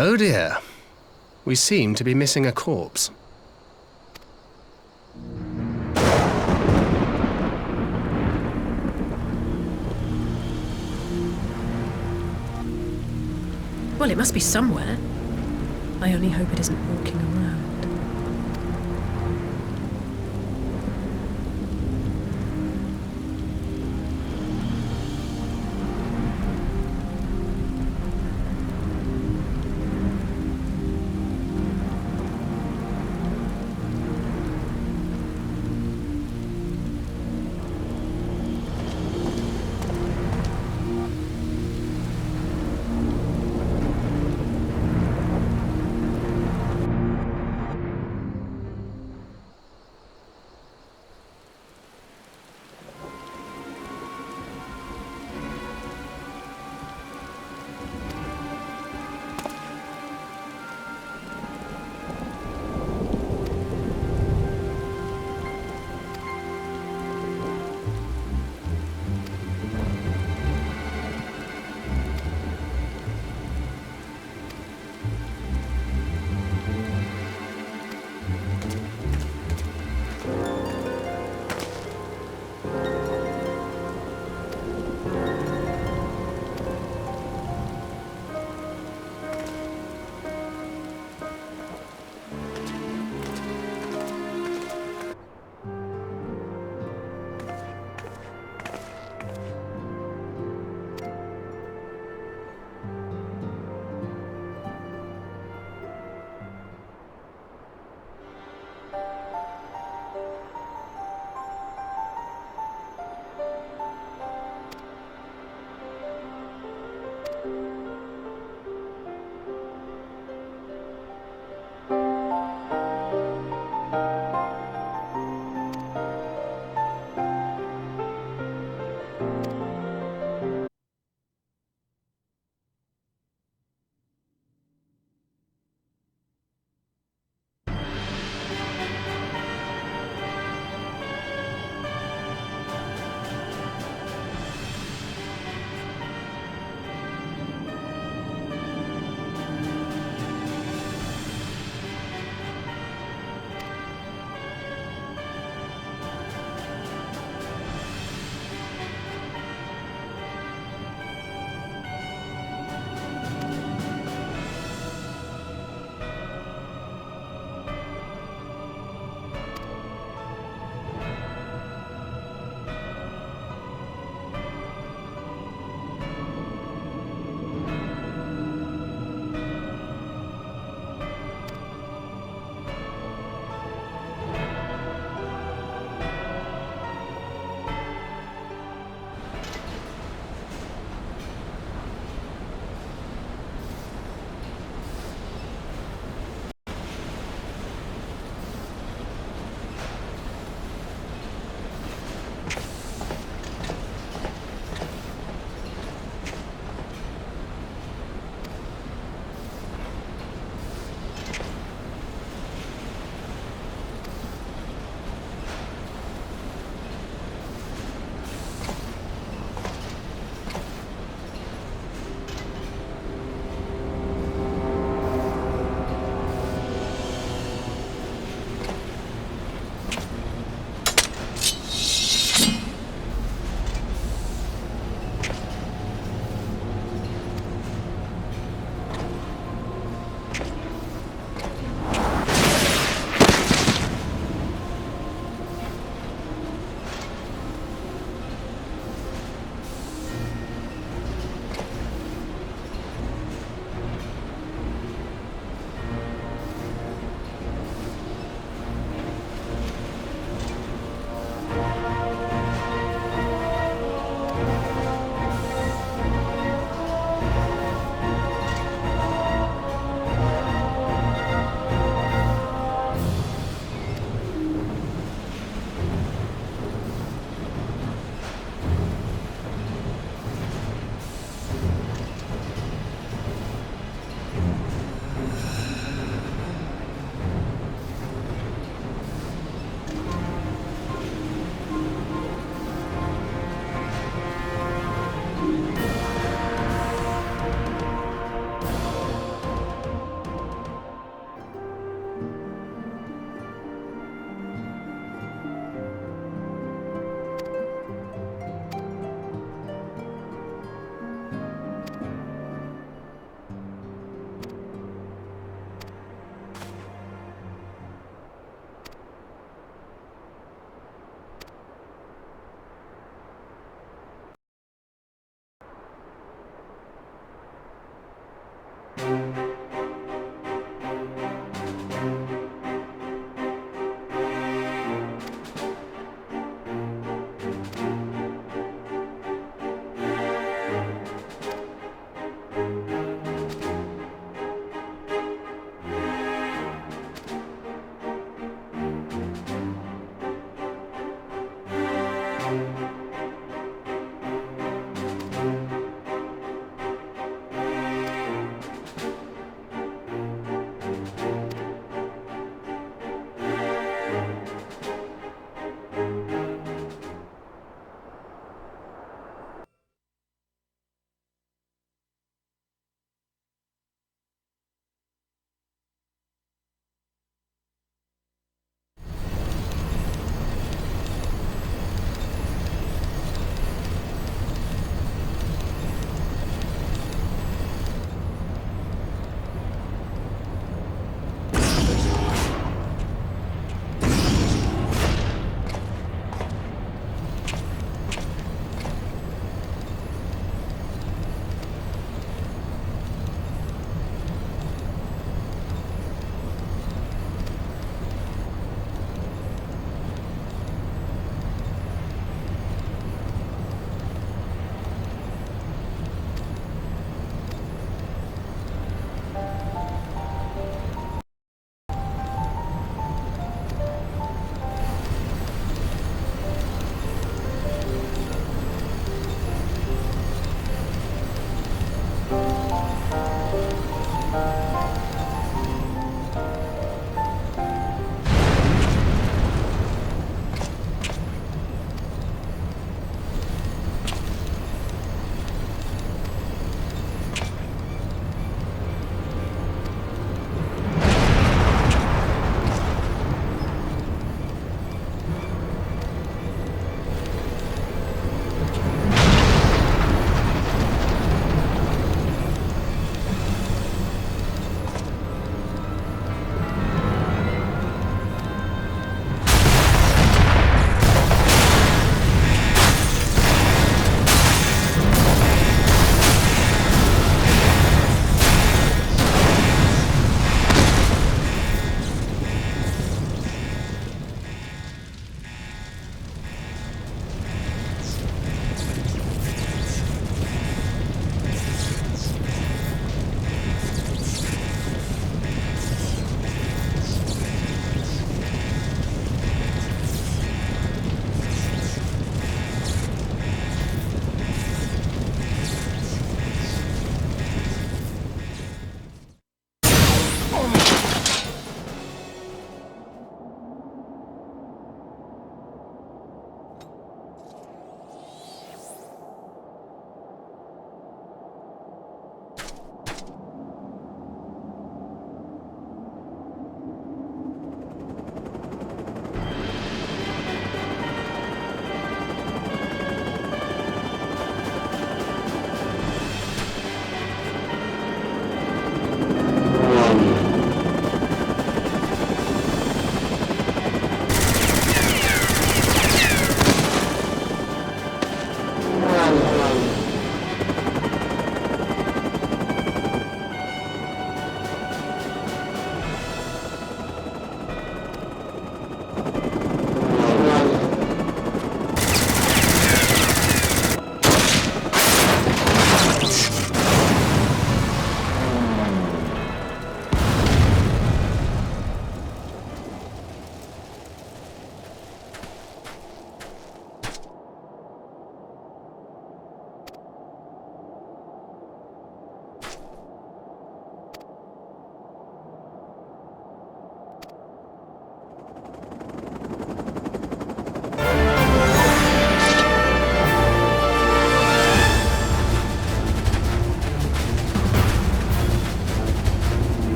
Oh dear. We seem to be missing a corpse. Well, it must be somewhere. I only hope it isn't walking around.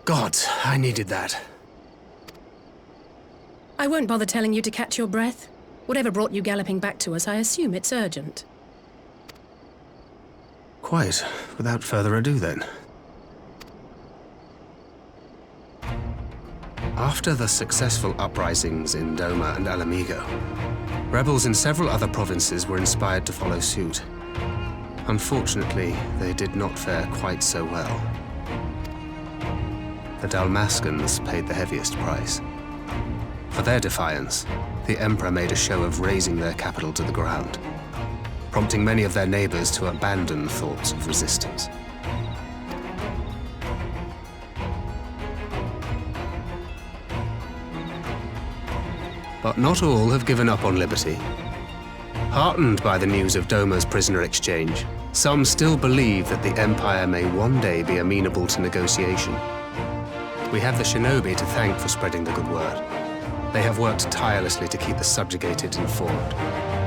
God, I needed that. I won't bother telling you to catch your breath. Whatever brought you galloping back to us, I assume it's urgent. Quite. Without further ado, then. After the successful uprisings in Doma and Alamigo, rebels in several other provinces were inspired to follow suit. Unfortunately, they did not fare quite so well. The Dalmascans paid the heaviest price. For their defiance, the Emperor made a show of razing their capital to the ground, prompting many of their neighbors to abandon thoughts of resistance. But not all have given up on liberty. Heartened by the news of Doma's prisoner exchange, some still believe that the Empire may one day be amenable to negotiation. We have the shinobi to thank for spreading the good word. They have worked tirelessly to keep the subjugated informed,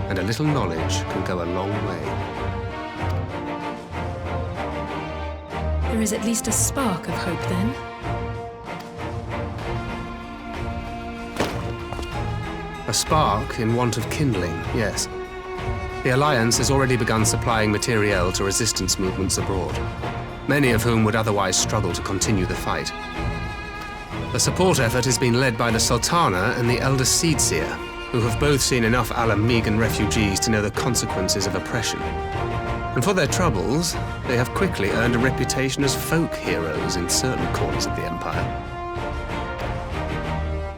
and a little knowledge can go a long way. There is at least a spark of hope, then. A spark in want of kindling, yes. The Alliance has already begun supplying materiel to resistance movements abroad, many of whom would otherwise struggle to continue the fight. The support effort has been led by the Sultana and the Elder Seedseer, who have both seen enough Alamigan refugees to know the consequences of oppression. And for their troubles, they have quickly earned a reputation as folk heroes in certain corners of the Empire.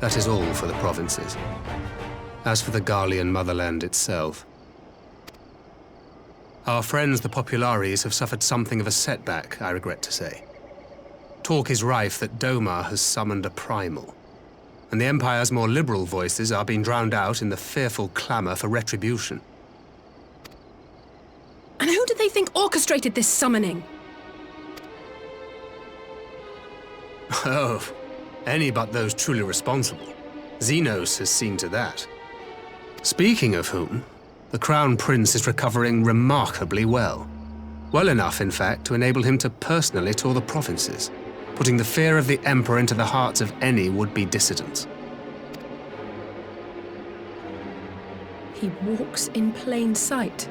That is all for the provinces. As for the Garlean motherland itself, our friends the Populares have suffered something of a setback, I regret to say. Talk is rife that Doma has summoned a primal, and the Empire's more liberal voices are being drowned out in the fearful clamor for retribution. And who do they think orchestrated this summoning? Oh, any but those truly responsible. Xenos has seen to that. Speaking of whom, the Crown Prince is recovering remarkably well. Well enough, in fact, to enable him to personally tour the provinces, putting the fear of the Emperor into the hearts of any would-be dissidents. He walks in plain sight,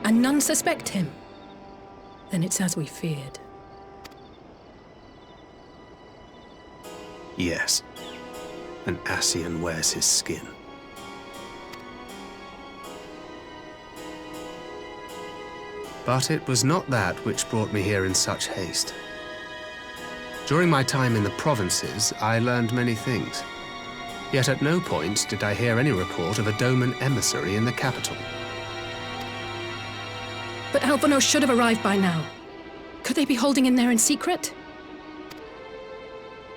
and none suspect him. Then it's as we feared. Yes, an Ascian wears his skin. But it was not that which brought me here in such haste. During my time in the provinces, I learned many things. Yet at no point did I hear any report of a Doman emissary in the capital. But Alphonse should have arrived by now. Could they be holding him there in secret?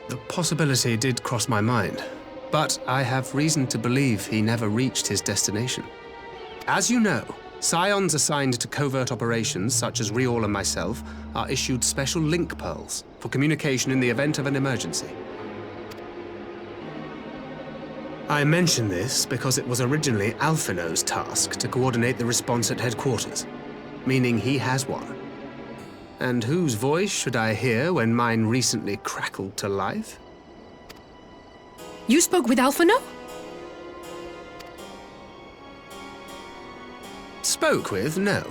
The possibility did cross my mind, but I have reason to believe he never reached his destination. As you know, Scions assigned to covert operations, such as Riol and myself, are issued special link pearls for communication in the event of an emergency. I mention this because it was originally Alphino's task to coordinate the response at headquarters, meaning he has one. And whose voice should I hear when mine recently crackled to life? You spoke with Alphino? Spoke with, no.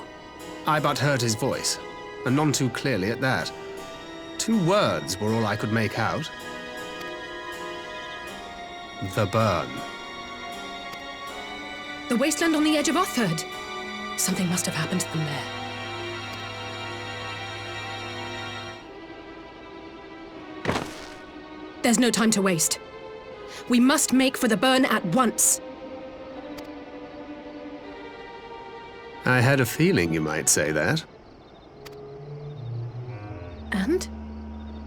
I but heard his voice, and none too clearly at that. 2 words were all I could make out. The burn. The wasteland on the edge of Otherd. Something must have happened to them there. There's no time to waste. We must make for the burn at once. I had a feeling you might say that. And?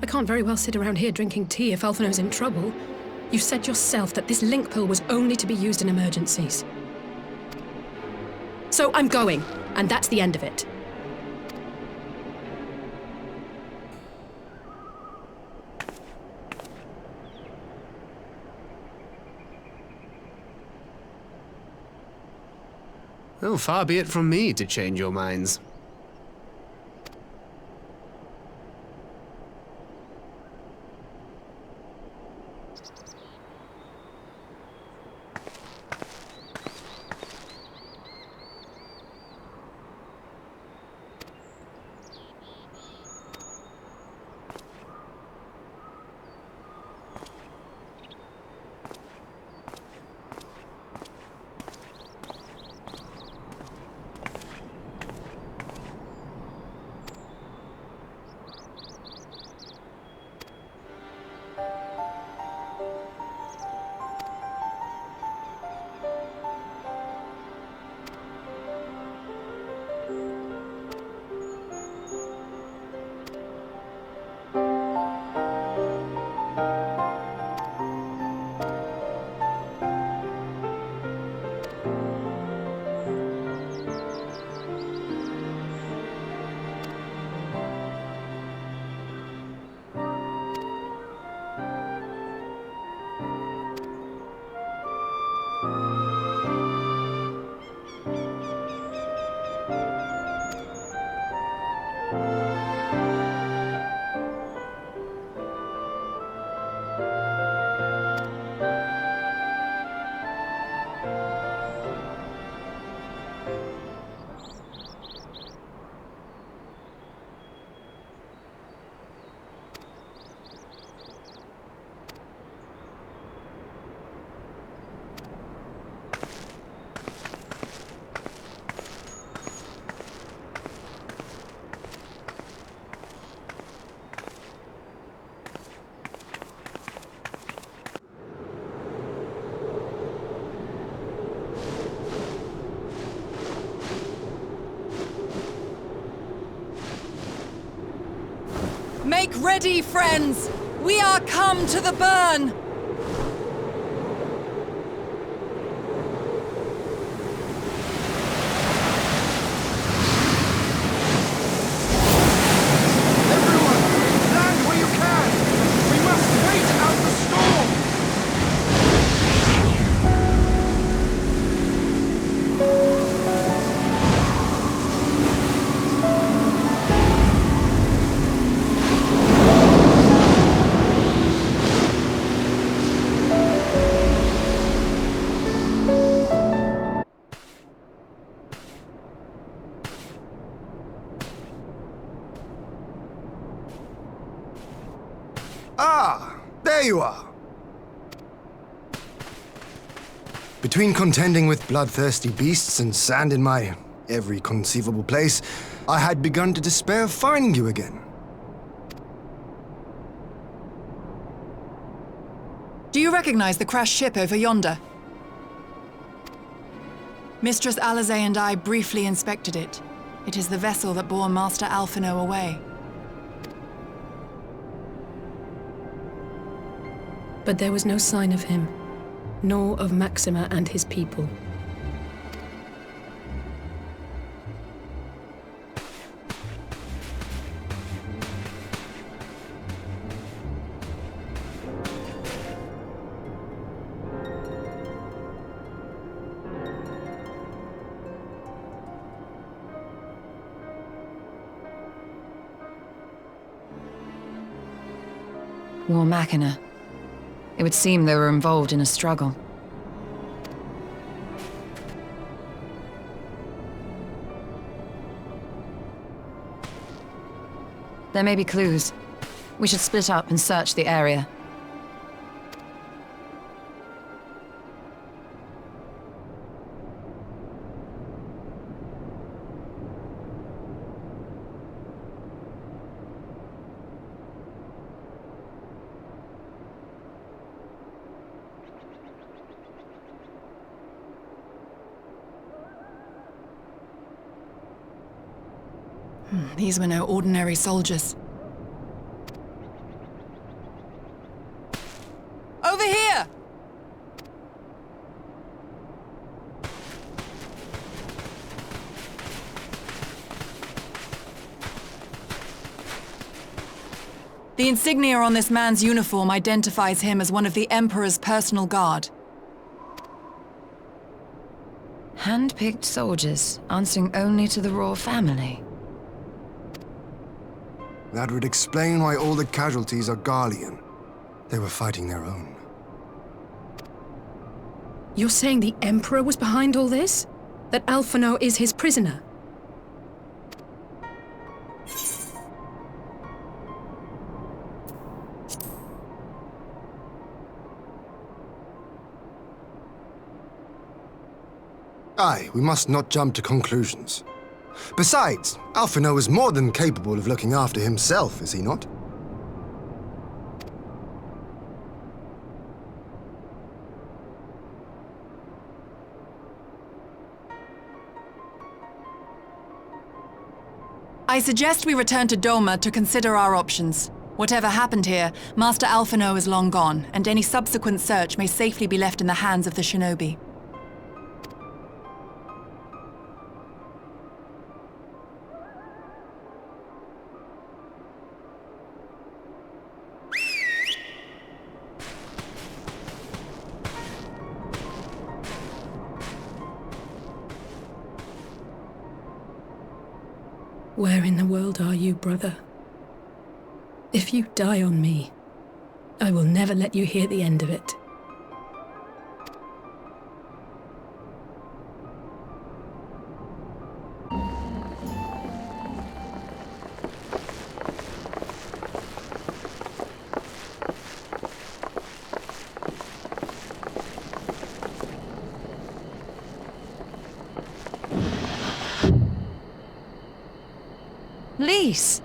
I can't very well sit around here drinking tea if Alphino's in trouble. You said yourself that this link pearl was only to be used in emergencies. So I'm going, and that's the end of it. Oh, far be it from me to change your minds. Make ready, friends! We are come to the burn! Everyone, land where you can! We must wait out the storm! There you are! Between contending with bloodthirsty beasts and sand in my every conceivable place, I had begun to despair of finding you again. Do you recognize the crashed ship over yonder? Mistress Alizé and I briefly inspected it. It is the vessel that bore Master Alphino away. But there was no sign of him, nor of Maxima and his people. War Machina. It would seem they were involved in a struggle. There may be clues. We should split up and search the area. These were no ordinary soldiers. Over here! The insignia on this man's uniform identifies him as one of the Emperor's personal guard. Hand-picked soldiers, answering only to the royal family. That would explain why all the casualties are Garlean. They were fighting their own. You're saying the Emperor was behind all this? That Alphino is his prisoner? Aye, we must not jump to conclusions. Besides, Alphino is more than capable of looking after himself, is he not? I suggest we return to Doma to consider our options. Whatever happened here, Master Alphino is long gone, and any subsequent search may safely be left in the hands of the shinobi. Where in the world are you, brother? If you die on me, I will never let you hear the end of it. Lise!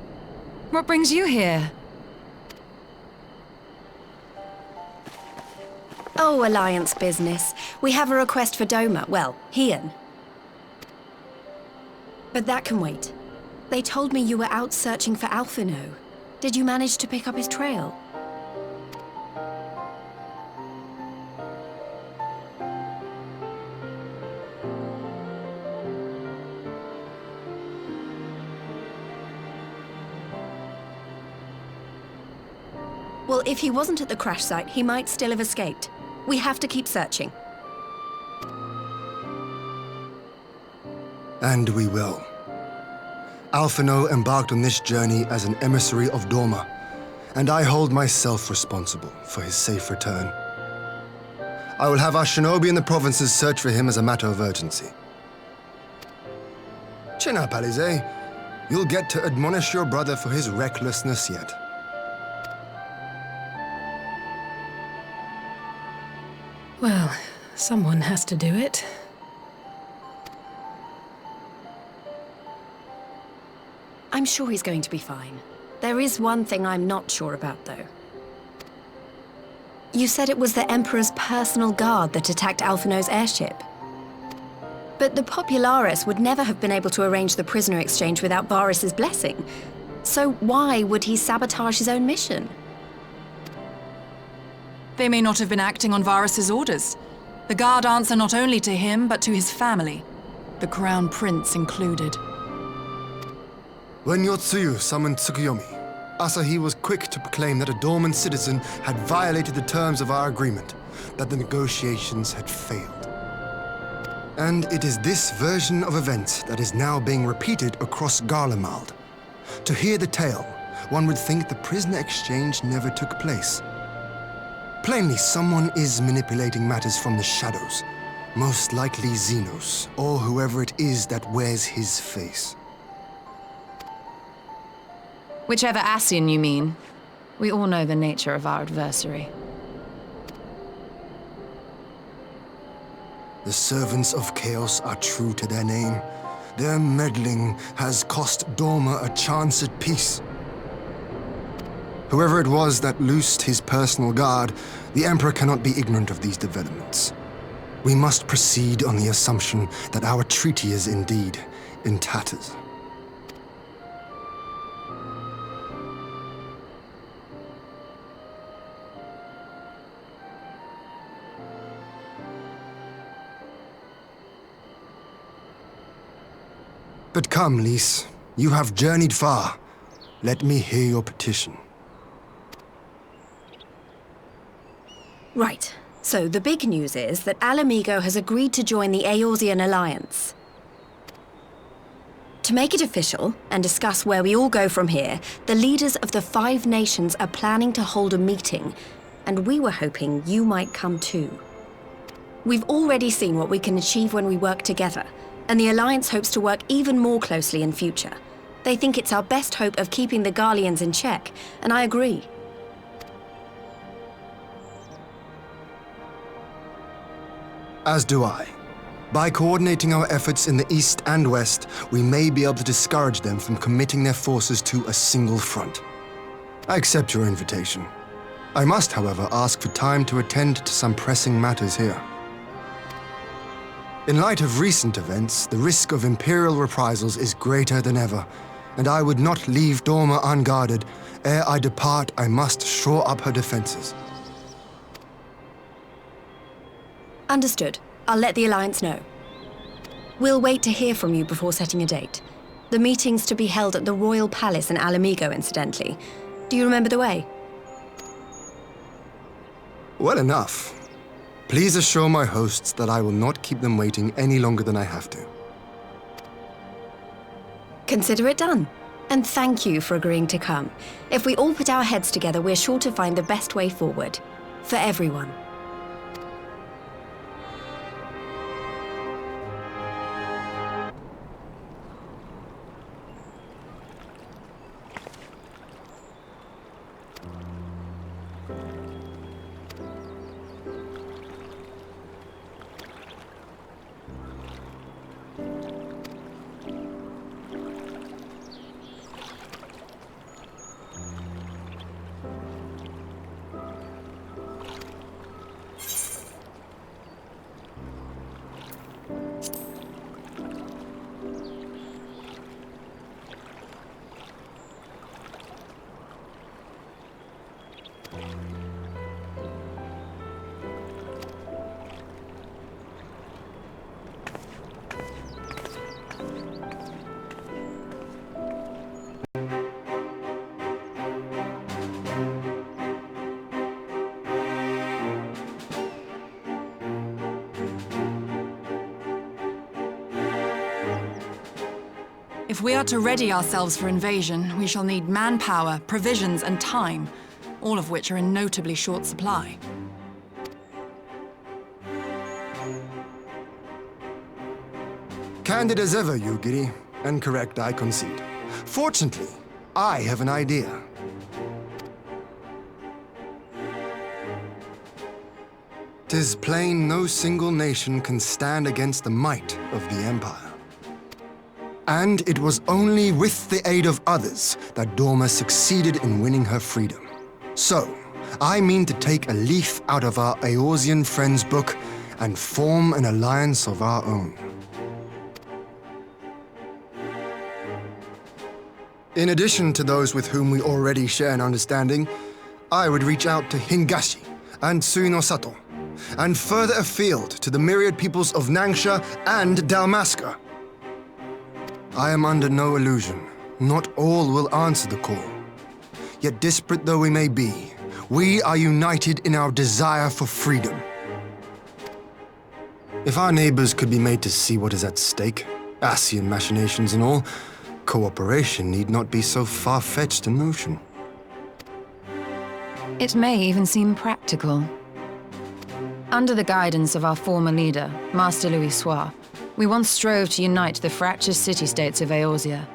What brings you here? Oh, Alliance business. We have a request for Doma. Well, Hien. But that can wait. They told me you were out searching for Alphino. Did you manage to pick up his trail? Well, if he wasn't at the crash site, he might still have escaped. We have to keep searching. And we will. Alphino embarked on this journey as an emissary of Doma, and I hold myself responsible for his safe return. I will have our shinobi in the provinces search for him as a matter of urgency. Chin up, Alizé. You'll get to admonish your brother for his recklessness yet. Well, someone has to do it. I'm sure he's going to be fine. There is one thing I'm not sure about, though. You said it was the Emperor's personal guard that attacked Alphino's airship. But the Popularis would never have been able to arrange the prisoner exchange without Varys' blessing. So why would he sabotage his own mission? They may not have been acting on Varys' orders. The guard answer not only to him, but to his family, the Crown Prince included. When Yotsuyu summoned Tsukuyomi, Asahi was quick to proclaim that a dormant citizen had violated the terms of our agreement, that the negotiations had failed. And it is this version of events that is now being repeated across Garlemald. To hear the tale, one would think the prisoner exchange never took place. Plainly, someone is manipulating matters from the shadows. Most likely Xenos, or whoever it is that wears his face. Whichever Ascian you mean. We all know the nature of our adversary. The servants of chaos are true to their name. Their meddling has cost Dorma a chance at peace. Whoever it was that loosed his personal guard, the Emperor cannot be ignorant of these developments. We must proceed on the assumption that our treaty is indeed in tatters. But come, Lys. You have journeyed far. Let me hear your petition. Right. So the big news is that Alamigo has agreed to join the Eorzean Alliance. To make it official and discuss where we all go from here, the leaders of the 5 nations are planning to hold a meeting, and we were hoping you might come too. We've already seen what we can achieve when we work together, and the Alliance hopes to work even more closely in future. They think it's our best hope of keeping the Garleans in check, and I agree. As do I. By coordinating our efforts in the east and west, we may be able to discourage them from committing their forces to a single front. I accept your invitation. I must, however, ask for time to attend to some pressing matters here. In light of recent events, the risk of Imperial reprisals is greater than ever, and I would not leave Dorma unguarded. Ere I depart, I must shore up her defenses. Understood. I'll let the Alliance know. We'll wait to hear from you before setting a date. The meeting's to be held at the Royal Palace in Alamigo, incidentally. Do you remember the way? Well enough. Please assure my hosts that I will not keep them waiting any longer than I have to. Consider it done. And thank you for agreeing to come. If we all put our heads together, we're sure to find the best way forward. For everyone. If we are to ready ourselves for invasion, we shall need manpower, provisions, and time, all of which are in notably short supply. Candid as ever, Yugiri, and correct, I concede. Fortunately, I have an idea. To 'Tis plain no single nation can stand against the might of the Empire. And it was only with the aid of others that Dorma succeeded in winning her freedom. So, I mean to take a leaf out of our Eorzean friends' book and form an alliance of our own. In addition to those with whom we already share an understanding, I would reach out to Hingashi and Suinosato, and further afield to the myriad peoples of Nangsha and Dalmasca. I am under no illusion. Not all will answer the call. Yet disparate though we may be, we are united in our desire for freedom. If our neighbors could be made to see what is at stake, Ascian machinations and all, cooperation need not be so far-fetched a notion. It may even seem practical. Under the guidance of our former leader, Master Louis Soir, we once strove to unite the fractious city-states of Eorzea.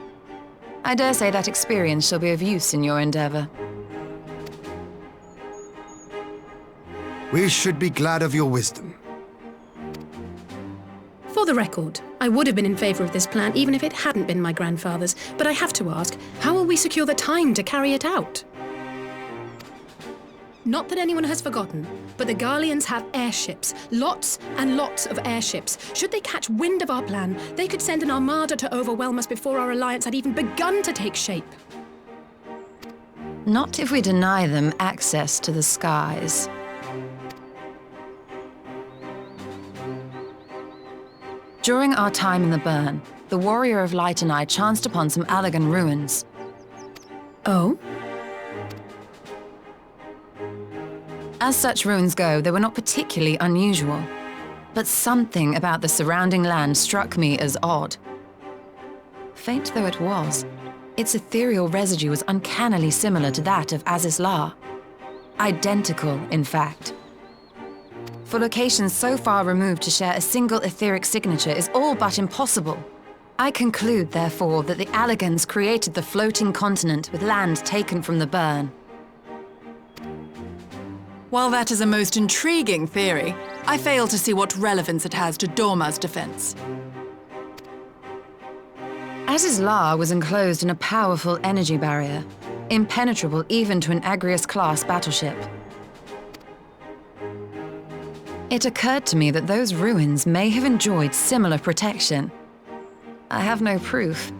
I dare say that experience shall be of use in your endeavor. We should be glad of your wisdom. For the record, I would have been in favor of this plan even if it hadn't been my grandfather's, but I have to ask, how will we secure the time to carry it out? Not that anyone has forgotten, but the Garleans have airships. Lots and lots of airships. Should they catch wind of our plan, they could send an armada to overwhelm us before our alliance had even begun to take shape. Not if we deny them access to the skies. During our time in the Burn, the Warrior of Light and I chanced upon some Allagan ruins. Oh? As such ruins go, they were not particularly unusual. But something about the surrounding land struck me as odd. Faint though it was, its ethereal residue was uncannily similar to that of Azizlar. Identical, in fact. For locations so far removed to share a single etheric signature is all but impossible. I conclude, therefore, that the Allagans created the floating continent with land taken from the Burn. While that is a most intriguing theory, I fail to see what relevance it has to Dorma's defense. Azizlar was enclosed in a powerful energy barrier, impenetrable even to an Agrias-class battleship. It occurred to me that those ruins may have enjoyed similar protection. I have no proof,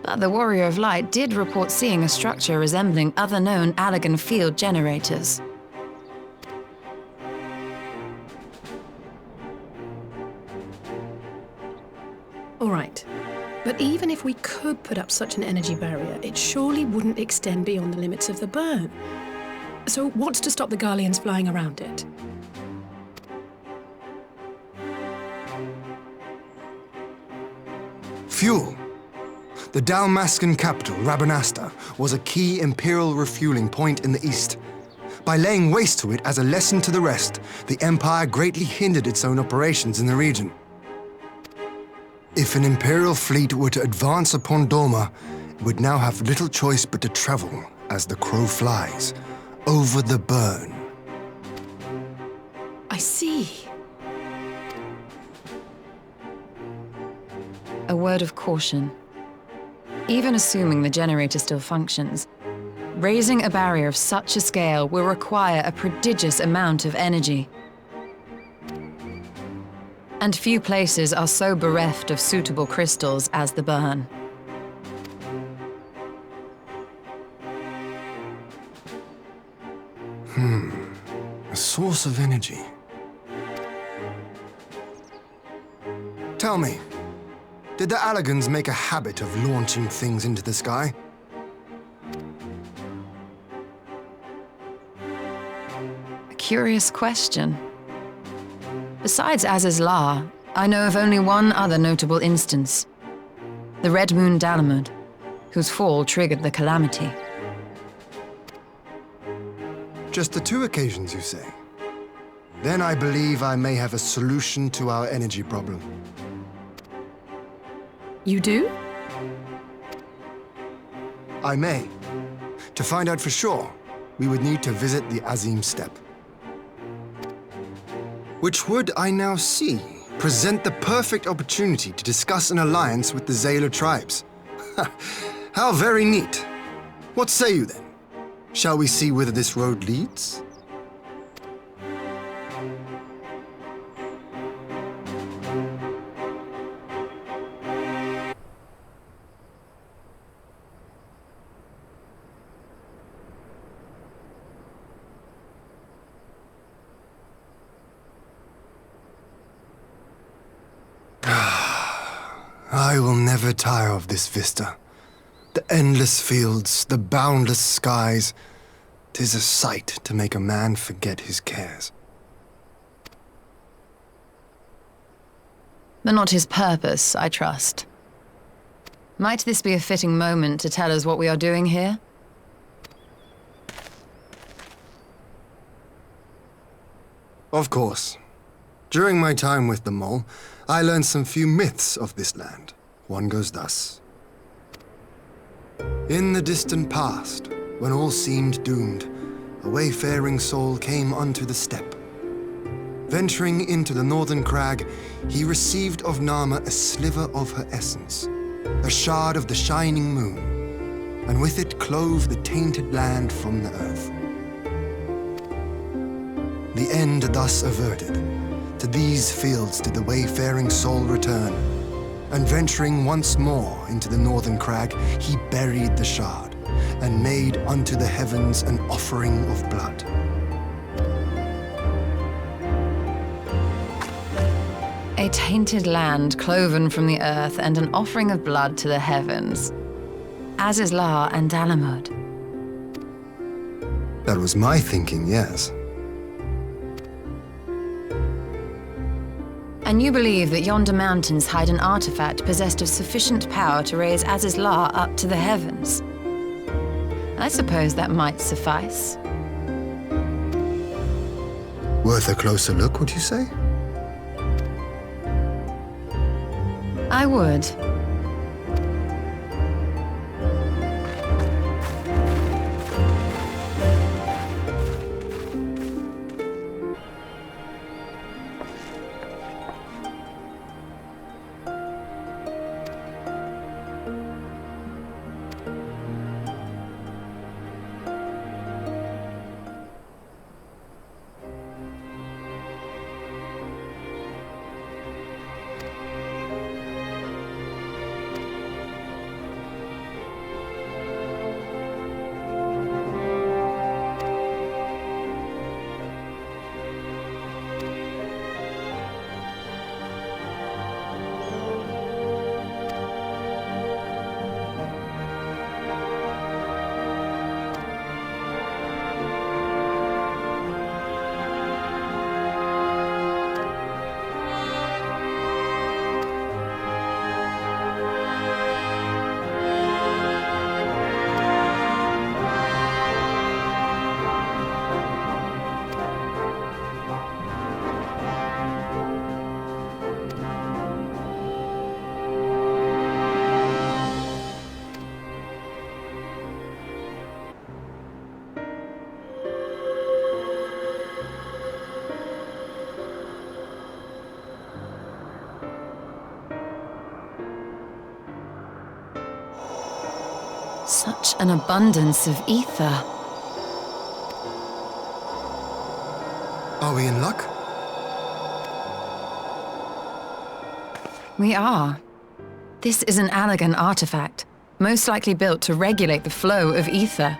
but the Warrior of Light did report seeing a structure resembling other known Allagan field generators. All right. But even if we could put up such an energy barrier, it surely wouldn't extend beyond the limits of the Burn. So what's to stop the Garleans flying around it? Fuel. The Dalmascan capital, Rabanasta, was a key Imperial refueling point in the east. By laying waste to it as a lesson to the rest, the Empire greatly hindered its own operations in the region. If an Imperial fleet were to advance upon Dorma, it would now have little choice but to travel, as the crow flies, over the Burn. I see. A word of caution. Even assuming the generator still functions, raising a barrier of such a scale will require a prodigious amount of energy. And few places are so bereft of suitable crystals as the Burn. A source of energy. Tell me, did the Allagans make a habit of launching things into the sky? A curious question. Besides Azizlar, I know of only one other notable instance. The Red Moon Dalamud, whose fall triggered the calamity. Just the two occasions, you say? Then I believe I may have a solution to our energy problem. You do? I may. To find out for sure, we would need to visit the Azim Steppe. which would, I now see, present the perfect opportunity to discuss an alliance with the Zayla tribes. How very neat. What say you then? Shall we see whither this road leads? I will never tire of this vista. The endless fields, the boundless skies. 'Tis a sight to make a man forget his cares. But not his purpose, I trust. Might this be a fitting moment to tell us what we are doing here? Of course. During my time with the Mole, I learned some few myths of this land. One goes thus. In the distant past, when all seemed doomed, a wayfaring soul came unto the steppe. Venturing into the northern crag, he received of Nama a sliver of her essence, a shard of the shining moon, and with it clove the tainted land from the earth. The end thus averted, to these fields did the wayfaring soul return, and venturing once more into the northern crag, he buried the shard, and made unto the heavens an offering of blood. A tainted land cloven from the earth and an offering of blood to the heavens. Azizlar and Dalamud. That was my thinking, yes. And you believe that yonder mountains hide an artifact possessed of sufficient power to raise Azizlar up to the heavens? I suppose that might suffice. Worth a closer look, would you say? I would. Such an abundance of ether. Are we in luck? We are. This is an Allagan artifact, most likely built to regulate the flow of ether.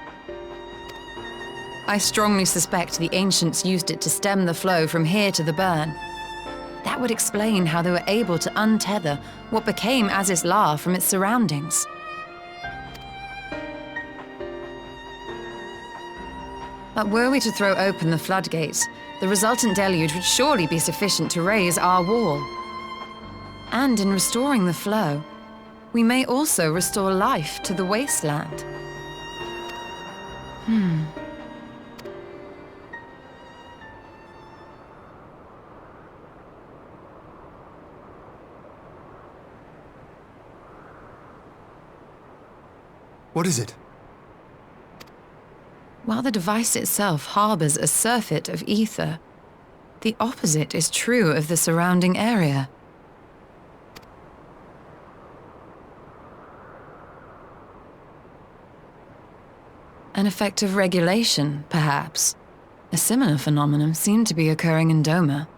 I strongly suspect the ancients used it to stem the flow from here to the burn. That would explain how they were able to untether what became Azizlar from its surroundings. But were we to throw open the floodgates, the resultant deluge would surely be sufficient to raise our wall. And in restoring the flow, we may also restore life to the wasteland. What is it? While the device itself harbors a surfeit of ether, The opposite is true of the surrounding area. An effect of regulation, perhaps. A similar phenomenon seemed to be occurring in Doma.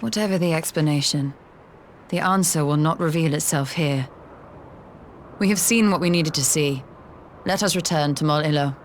Whatever the explanation, the answer will not reveal itself here. We have seen what we needed to see. Let us return to Mol Ilo.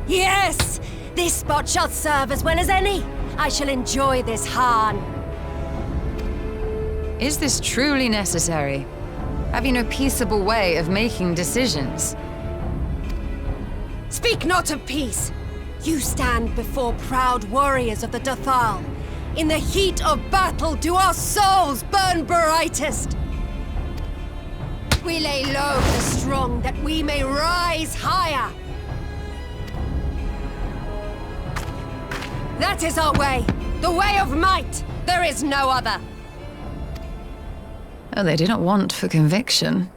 Yes! This spot shall serve as well as any. I shall enjoy this Hahn. Is this truly necessary? Have you no peaceable way of making decisions? Speak not of peace. You stand before proud warriors of the Dothal. In the heat of battle do our souls burn brightest. We lay low the strong that we may rise higher. That is our way. The way of might. There is no other. Oh, they do not want for conviction.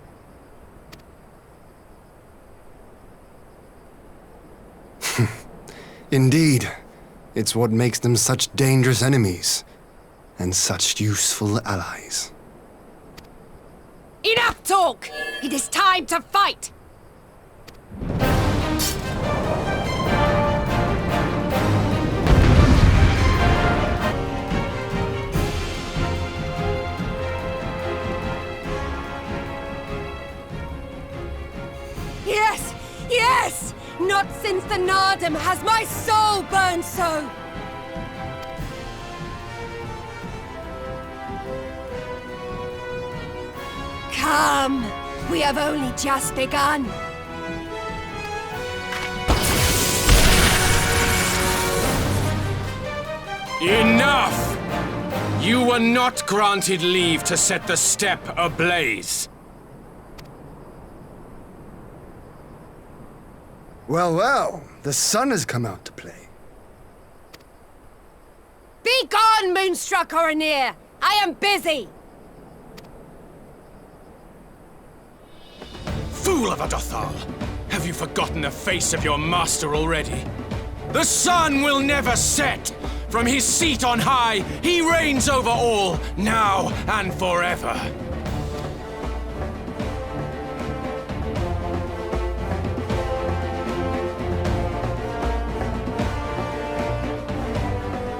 Indeed. It's what makes them such dangerous enemies. And such useful allies. Enough talk! It is time to fight! Yes! Yes! Not since the Nardum has my soul burned so! Come! We have only just begun! Enough! You were not granted leave to set the steppe ablaze. Well, well, the sun has come out to play. Be gone, Moonstruck Oranir! I am busy! Fool of a Dothal! Have you forgotten the face of your master already? The sun will never set! From his seat on high, he reigns over all, now and forever.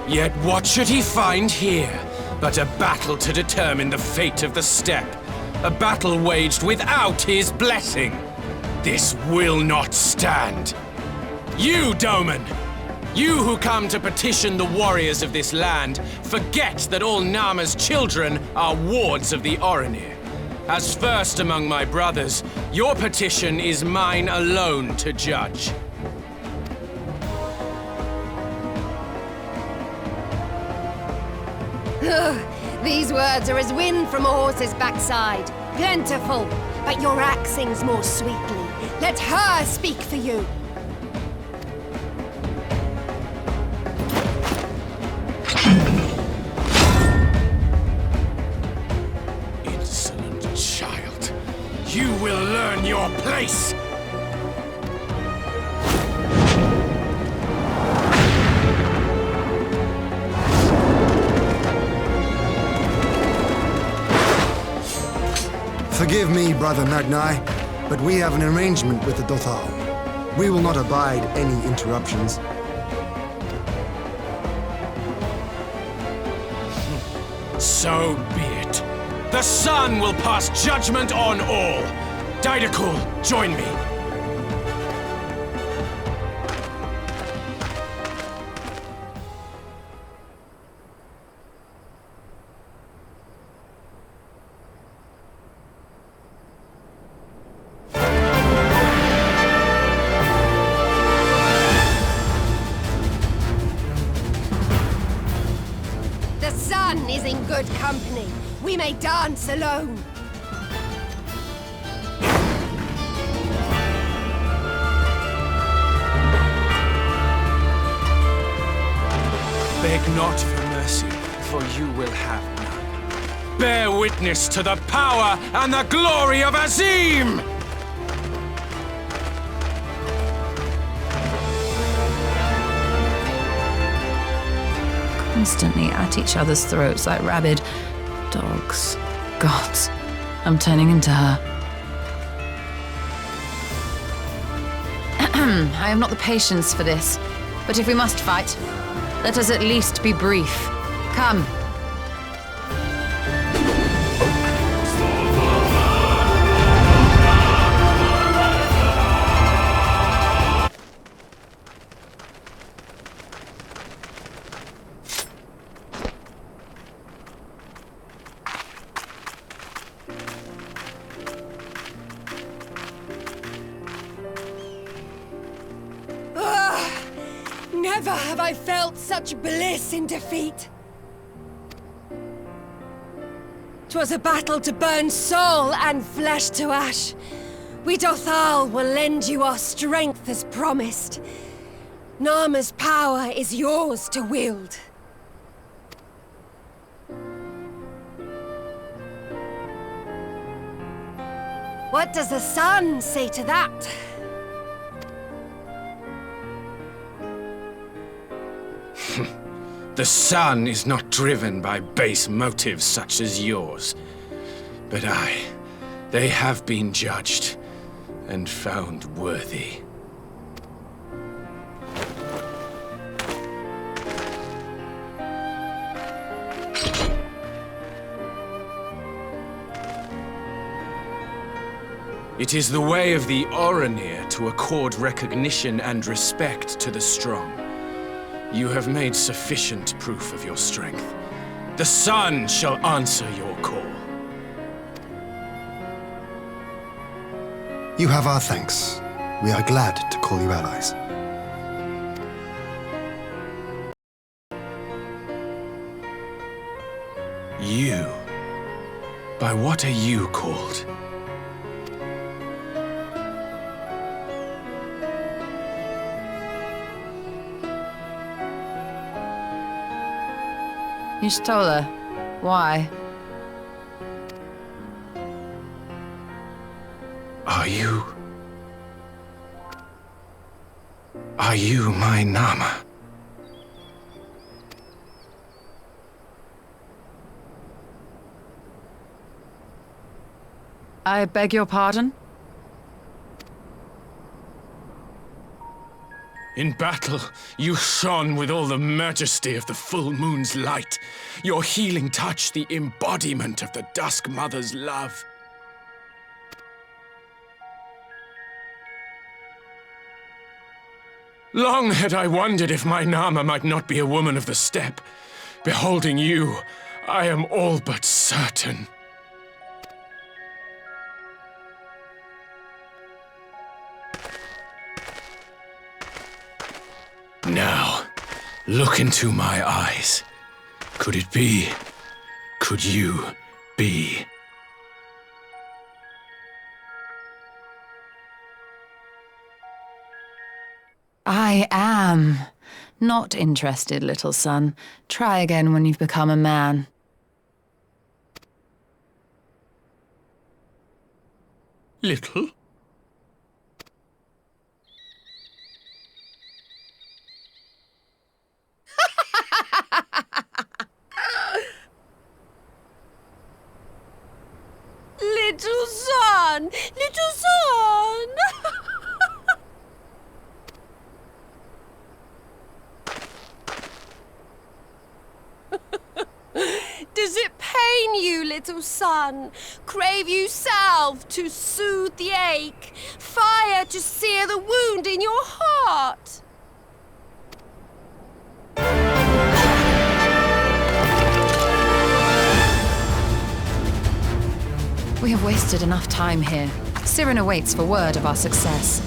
Yet what should he find here but a battle to determine the fate of the steppe? A battle waged without his blessing. This will not stand. You, Doman! You who come to petition the warriors of this land, forget that all Nama's children are wards of the Oranir. As first among my brothers, your petition is mine alone to judge. These words are as wind from a horse's backside. Plentiful, but your axe sings more sweetly. Let her speak for you. Insolent child, you will learn your place! Forgive me, Brother Magnai, but we have an arrangement with the Dothal. We will not abide any interruptions. So be it. The sun will pass judgment on all. Didacul, join me. The sun is in good company. We may dance alone. Beg not for mercy, for you will have none. Bear witness to the power and the glory of Azim! Constantly at each other's throats like rabid dogs. Gods, I'm turning into her. I have not the patience for this. But if we must fight, let us at least be brief. Come. Never have I felt such bliss in defeat. 'Twas a battle to burn soul and flesh to ash. We Dothal will lend you our strength as promised. Nama's power is yours to wield. What does the sun say to that? The sun is not driven by base motives such as yours. But they have been judged and found worthy. It is the way of the Oranir to accord recognition and respect to the strong. You have made sufficient proof of your strength. The sun shall answer your call. You have our thanks. We are glad to call you allies. You? By what are you called? Y'shtola, why? Are you my Nama? I beg your pardon? In battle, you shone with all the majesty of the full moon's light. Your healing touch, the embodiment of the Dusk Mother's love. Long had I wondered if my Nama might not be a woman of the steppe. Beholding you, I am all but certain. Look into my eyes. Could it be? Could you be? I am. Not interested, little son. Try again when you've become a man. Little? Little son! Little son! Does it pain you, little son? Crave you salve to soothe the ache? Fire to sear the wound in your heart? We have wasted enough time here. Siren awaits for word of our success.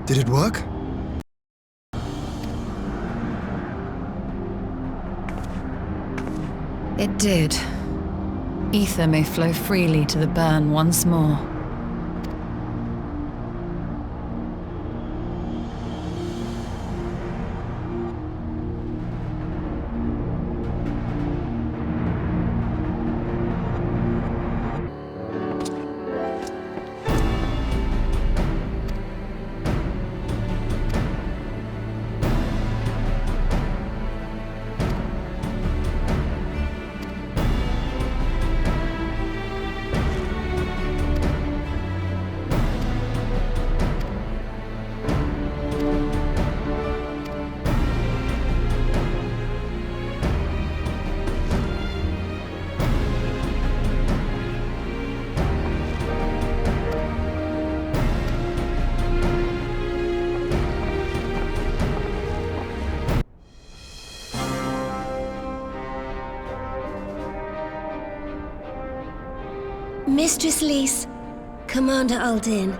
Did it work? It did. Ether may flow freely to the burn once more. Mistress Lys, Commander Aldin,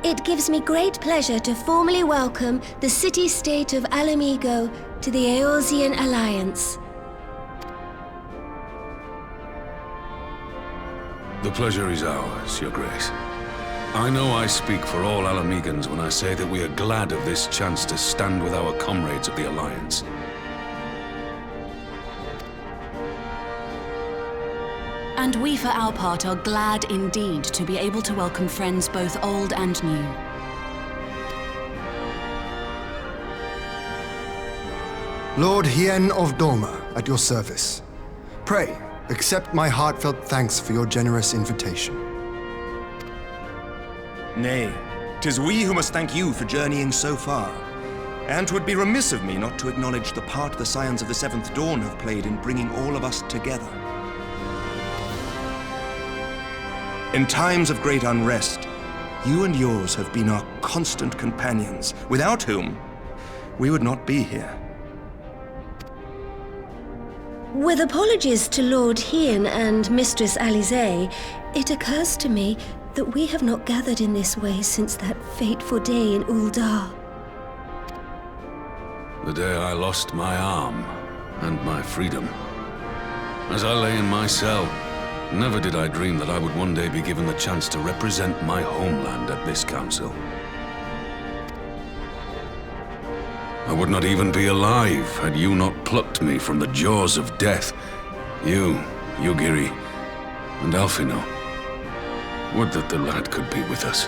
it gives me great pleasure to formally welcome the city-state of Alamigo to the Eorzean Alliance. The pleasure is ours, Your Grace. I know I speak for all Alamegans when I say that we are glad of this chance to stand with our comrades of the Alliance. And we, for our part, are glad indeed to be able to welcome friends both old and new. Lord Hien of Dorma, at your service. Pray, accept my heartfelt thanks for your generous invitation. Nay, 'tis we who must thank you for journeying so far. And 'twould be remiss of me not to acknowledge the part the Scions of the Seventh Dawn have played in bringing all of us together. In times of great unrest, you and yours have been our constant companions, without whom we would not be here. With apologies to Lord Hien and Mistress Alize, it occurs to me that we have not gathered in this way since that fateful day in Uldar. The day I lost my arm and my freedom. As I lay in my cell, never did I dream that I would one day be given the chance to represent my homeland at this council. I would not even be alive had you not plucked me from the jaws of death. You, Yugiri, and Alphino. Would that the lad could be with us.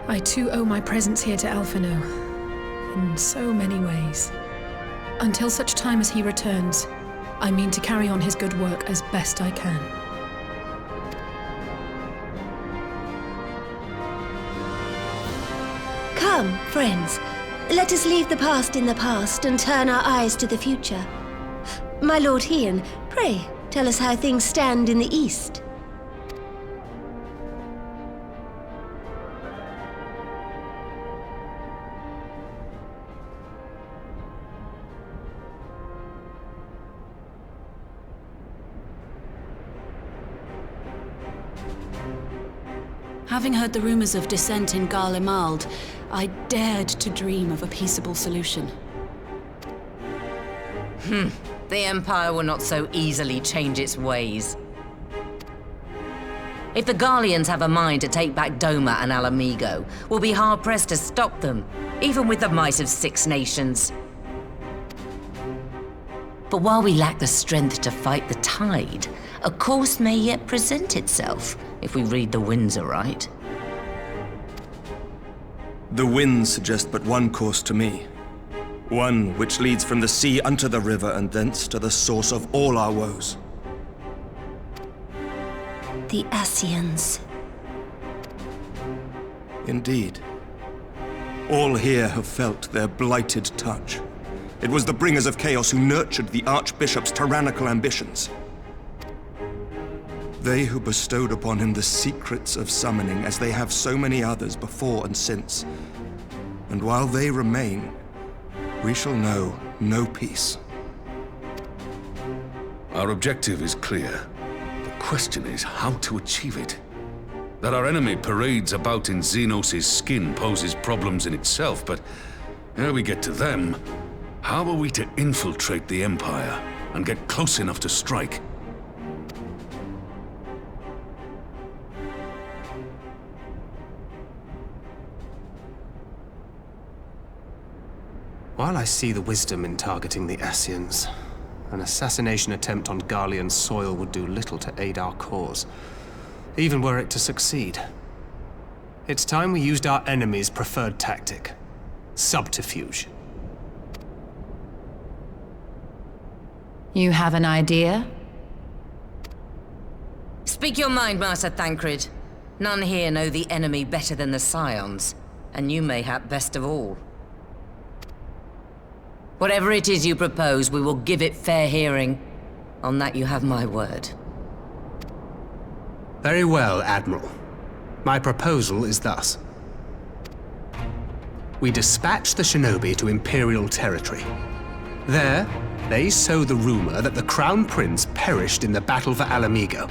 I too owe my presence here to Alphino, in so many ways. Until such time as he returns, I mean to carry on his good work as best I can. Come, friends. Let us leave the past in the past and turn our eyes to the future. My Lord Hien, pray, tell us how things stand in the east. Having heard the rumors of dissent in Garlemald, I dared to dream of a peaceable solution. The Empire will not so easily change its ways. If the Garleans have a mind to take back Doma and Alamigo, we'll be hard-pressed to stop them, even with the might of 6 nations. But while we lack the strength to fight the tide, a course may yet present itself, if we read the winds aright. The winds suggest but one course to me. One which leads from the sea unto the river and thence to the source of all our woes. The Ascians. Indeed. All here have felt their blighted touch. It was the bringers of chaos who nurtured the Archbishop's tyrannical ambitions. They who bestowed upon him the secrets of summoning, as they have so many others before and since. And while they remain, we shall know no peace. Our objective is clear. The question is how to achieve it. That our enemy parades about in Xenos' skin poses problems in itself, but ere we get to them, how are we to infiltrate the Empire and get close enough to strike? While I see the wisdom in targeting the Ascians, an assassination attempt on Garlean soil would do little to aid our cause, even were it to succeed. It's time we used our enemy's preferred tactic: subterfuge. You have an idea? Speak your mind, Master Thancred. None here know the enemy better than the Scions, and you mayhap best of all. Whatever it is you propose, we will give it fair hearing. On that you have my word. Very well, Admiral. My proposal is thus. We dispatch the shinobi to Imperial territory. There, they sow the rumor that the Crown Prince perished in the battle for Alamigo,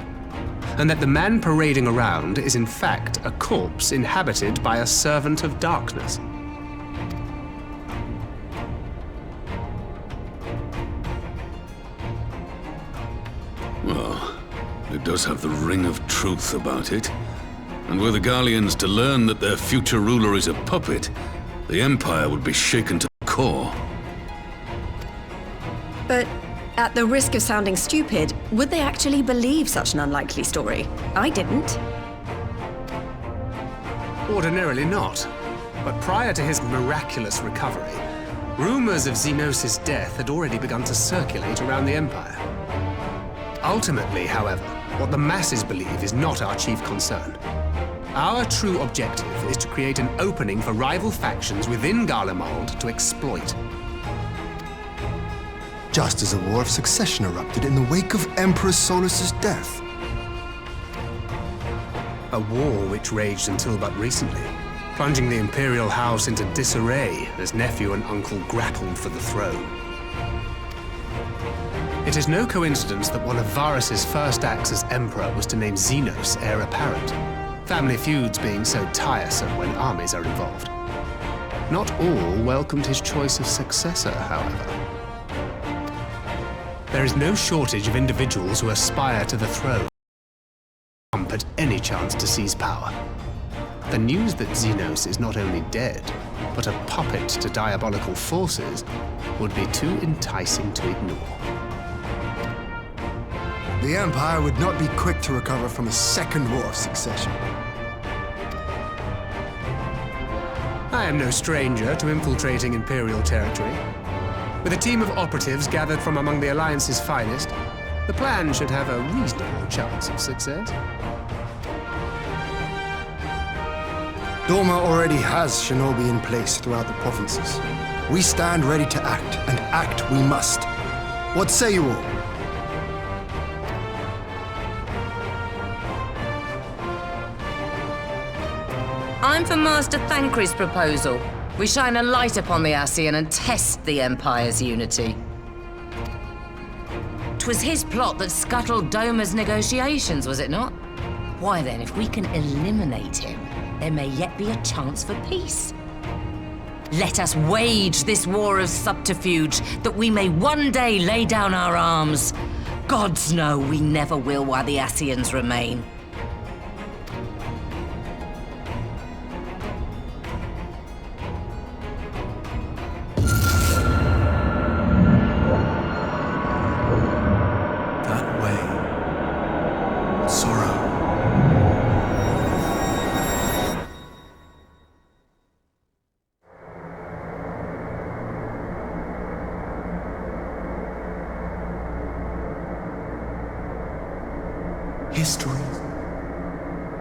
and that the man parading around is in fact a corpse inhabited by a servant of darkness. Well, it does have the ring of truth about it. And were the Garleans to learn that their future ruler is a puppet, the Empire would be shaken to the core. But at the risk of sounding stupid, would they actually believe such an unlikely story? I didn't. Ordinarily not. But prior to his miraculous recovery, rumors of Xenos' death had already begun to circulate around the Empire. Ultimately, however, what the masses believe is not our chief concern. Our true objective is to create an opening for rival factions within Garlemald to exploit. Just as a war of succession erupted in the wake of Emperor Solus's death. A war which raged until but recently, plunging the Imperial House into disarray as nephew and uncle grappled for the throne. It is no coincidence that one of Varus's first acts as Emperor was to name Xenos heir apparent, family feuds being so tiresome when armies are involved. Not all welcomed his choice of successor, however. There is no shortage of individuals who aspire to the throne, at any chance to seize power. The news that Xenos is not only dead, but a puppet to diabolical forces would be too enticing to ignore. The Empire would not be quick to recover from a second war of succession. I am no stranger to infiltrating Imperial territory. With a team of operatives gathered from among the Alliance's finest, the plan should have a reasonable chance of success. Dorma already has shinobi in place throughout the provinces. We stand ready to act, and act we must. What say you all? I'm for Master Thancred's proposal. We shine a light upon the Ascian and test the Empire's unity. 'Twas his plot that scuttled Doma's negotiations, was it not? Why then, if we can eliminate him, there may yet be a chance for peace. Let us wage this war of subterfuge, that we may one day lay down our arms. Gods know we never will while the Ascians remain. History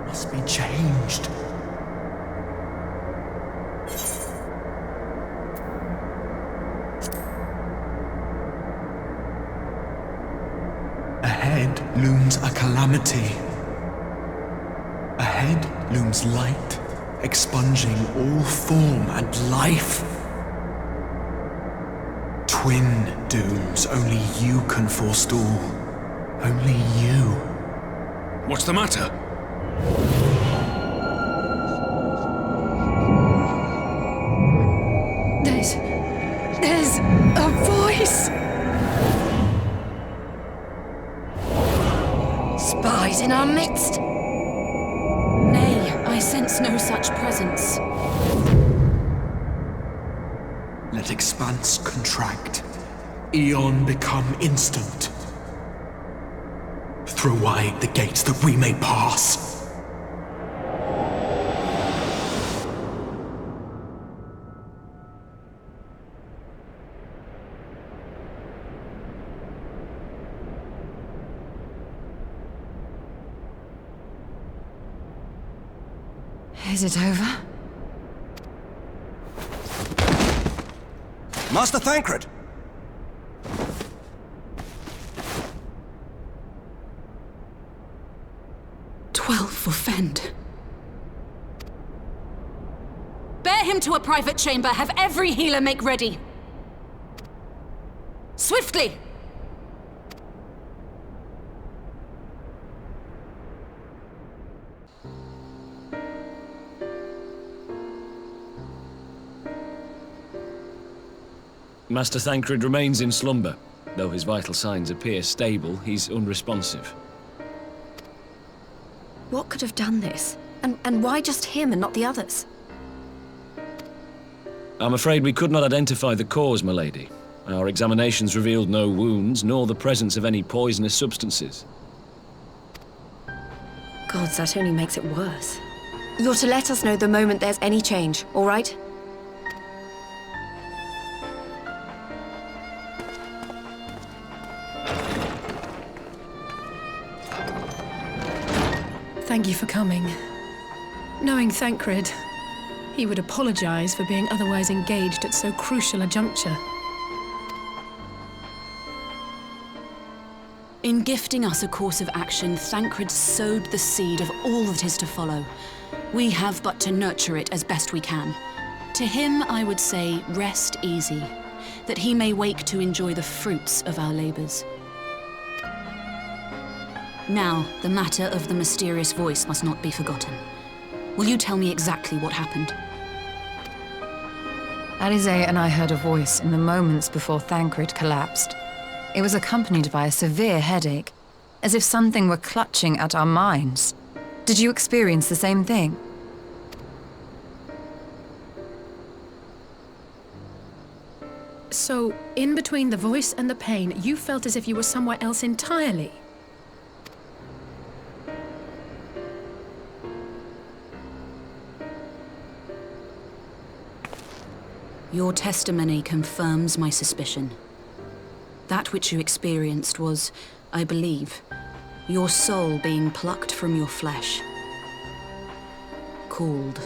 must be changed. Ahead looms a calamity. Ahead looms light, expunging all form and life. Twin dooms only you can forestall. Only you. What's the matter? There's a voice! Spies in our midst? Nay, I sense no such presence. Let expanse contract. Eon become instant. Throw wide the gates that we may pass. Is it over? Master Thancred! For Fend. Bear him to a private chamber. Have every healer make ready. Swiftly! Master Thancred remains in slumber. Though his vital signs appear stable, he's unresponsive. What could have done this? And why just him and not the others? I'm afraid we could not identify the cause, my lady. Our examinations revealed no wounds, nor the presence of any poisonous substances. Gods, that only makes it worse. You're to let us know the moment there's any change, all right? Thank you for coming. Knowing Thancred, he would apologize for being otherwise engaged at so crucial a juncture. In gifting us a course of action, Thancred sowed the seed of all that is to follow. We have but to nurture it as best we can. To him, I would say, rest easy, that he may wake to enjoy the fruits of our labors. Now, the matter of the mysterious voice must not be forgotten. Will you tell me exactly what happened? Alizé and I heard a voice in the moments before Thancred collapsed. It was accompanied by a severe headache, as if something were clutching at our minds. Did you experience the same thing? So, in between the voice and the pain, you felt as if you were somewhere else entirely? Your testimony confirms my suspicion. That which you experienced was, I believe, your soul being plucked from your flesh. Called.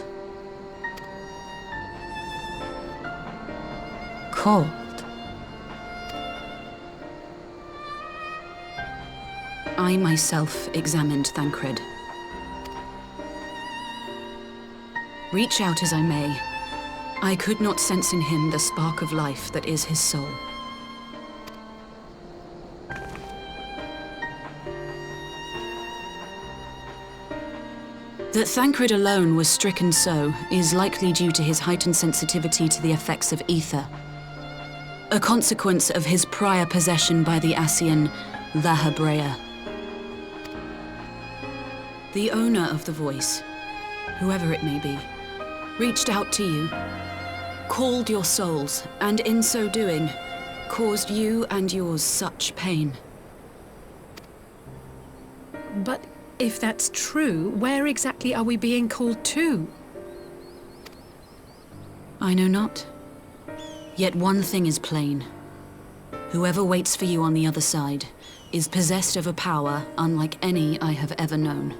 Called? I myself examined Thancred. Reach out as I may, I could not sense in him the spark of life that is his soul. That Thancred alone was stricken so is likely due to his heightened sensitivity to the effects of ether, a consequence of his prior possession by the Ascian Lahabrea. The owner of the voice, whoever it may be, reached out to you, called your souls, and in so doing, caused you and yours such pain. But if that's true, where exactly are we being called to? I know not. Yet one thing is plain. Whoever waits for you on the other side is possessed of a power unlike any I have ever known.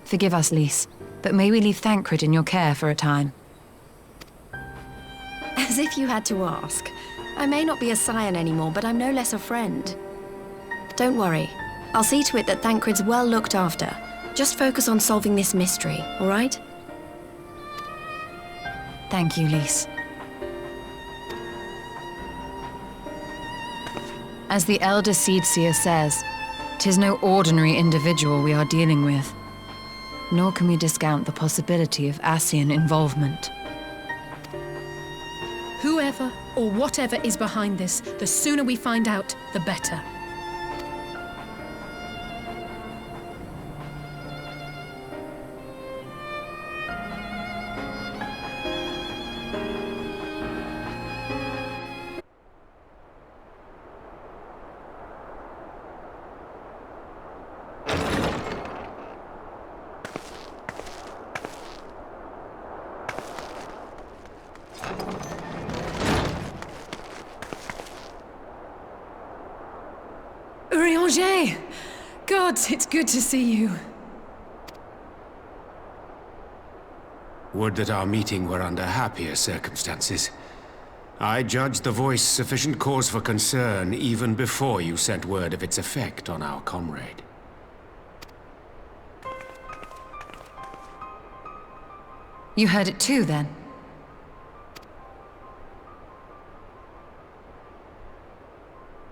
Forgive us, Lys, but may we leave Thancred in your care for a time? As if you had to ask. I may not be a scion anymore, but I'm no less a friend. Don't worry. I'll see to it that Thancred's well looked after. Just focus on solving this mystery, all right? Thank you, Lys. As the Elder Seedseer says, 'tis no ordinary individual we are dealing with. Nor can we discount the possibility of Ascian involvement. Whoever or whatever is behind this, the sooner we find out, the better. God, it's good to see you. Would that our meeting were under happier circumstances. I judged the voice sufficient cause for concern even before you sent word of its effect on our comrade. You heard it too, then?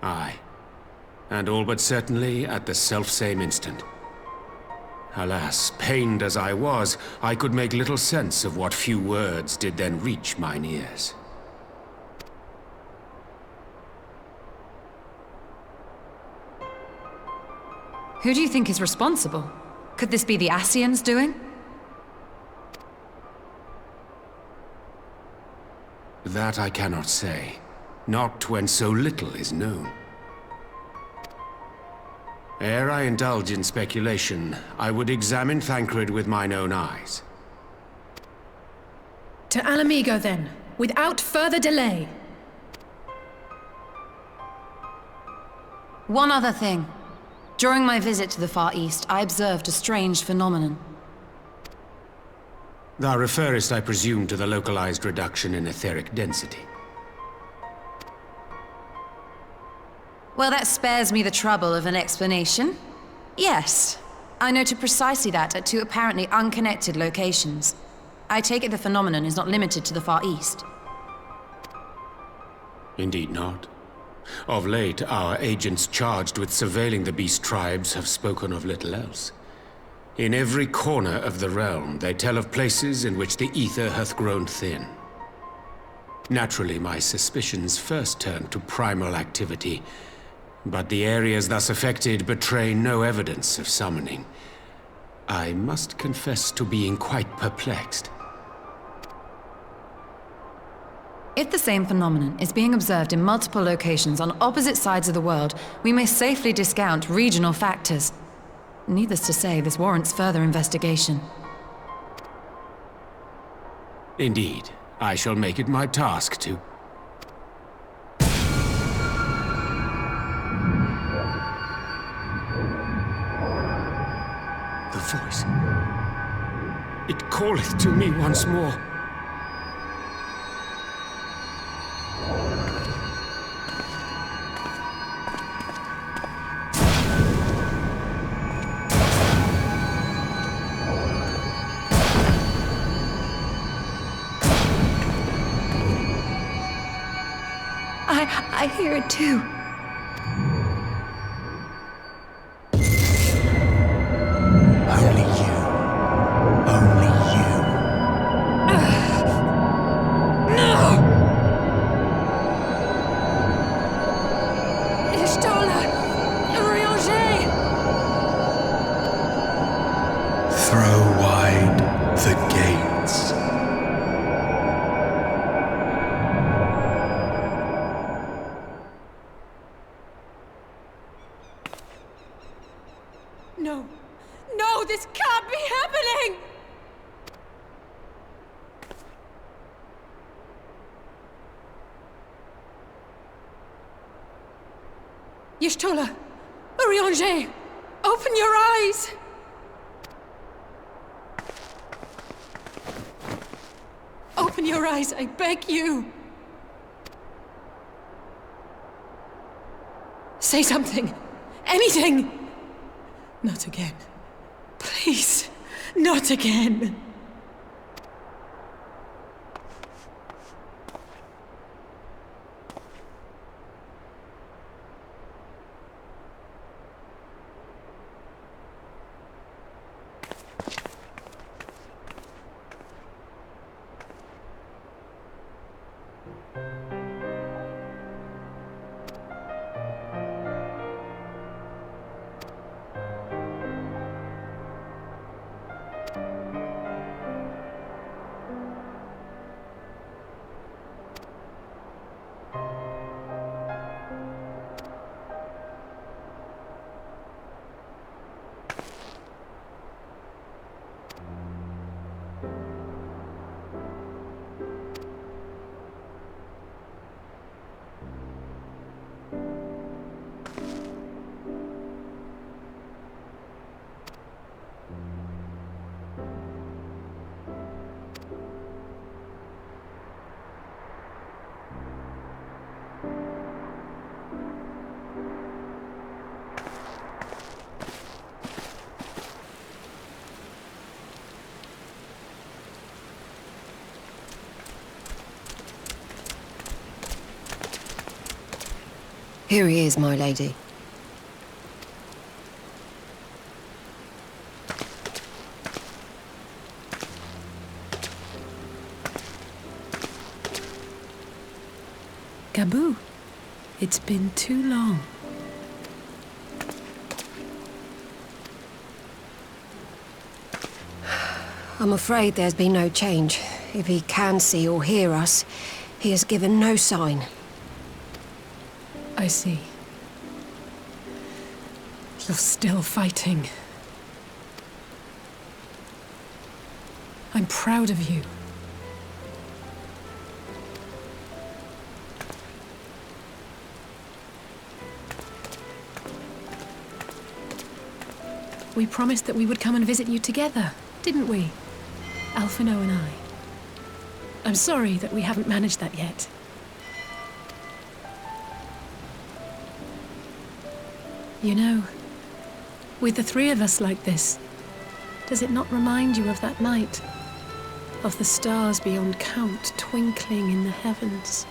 Aye. And all but certainly at the selfsame instant. Alas, pained as I was, I could make little sense of what few words did then reach mine ears. Who do you think is responsible? Could this be the Ascians doing? That I cannot say. Not when so little is known. Ere I indulge in speculation, I would examine Thancred with mine own eyes. To Alamigo, then, without further delay. One other thing. During my visit to the Far East, I observed a strange phenomenon. Thou referest, I presume, to the localized reduction in etheric density. Well, that spares me the trouble of an explanation. Yes, I noted precisely that at two apparently unconnected locations. I take it the phenomenon is not limited to the Far East. Indeed not. Of late, our agents charged with surveilling the beast tribes have spoken of little else. In every corner of the realm, they tell of places in which the ether hath grown thin. Naturally, my suspicions first turned to primal activity, but the areas thus affected betray no evidence of summoning. I must confess to being quite perplexed. If the same phenomenon is being observed in multiple locations on opposite sides of the world, we may safely discount regional factors. Needless to say, this warrants further investigation. Indeed, I shall make it my task to... The voice. It calleth to me once more. I hear it too. Only you. Only you. No! Ishtola! Urianger! Throw wide the gates. No! No, this can't be happening! Y'shtola! Urianger! Open your eyes! Open your eyes, I beg you! Say something! Anything! Not again. Please, not again. Here he is, my lady. Gabu, it's been too long. I'm afraid there's been no change. If he can see or hear us, he has given no sign. I see. You're still fighting. I'm proud of you. We promised that we would come and visit you together, didn't we? Alphino and I. I'm sorry that we haven't managed that yet. You know, with the three of us like this, does it not remind you of that night? Of the stars beyond count twinkling in the heavens?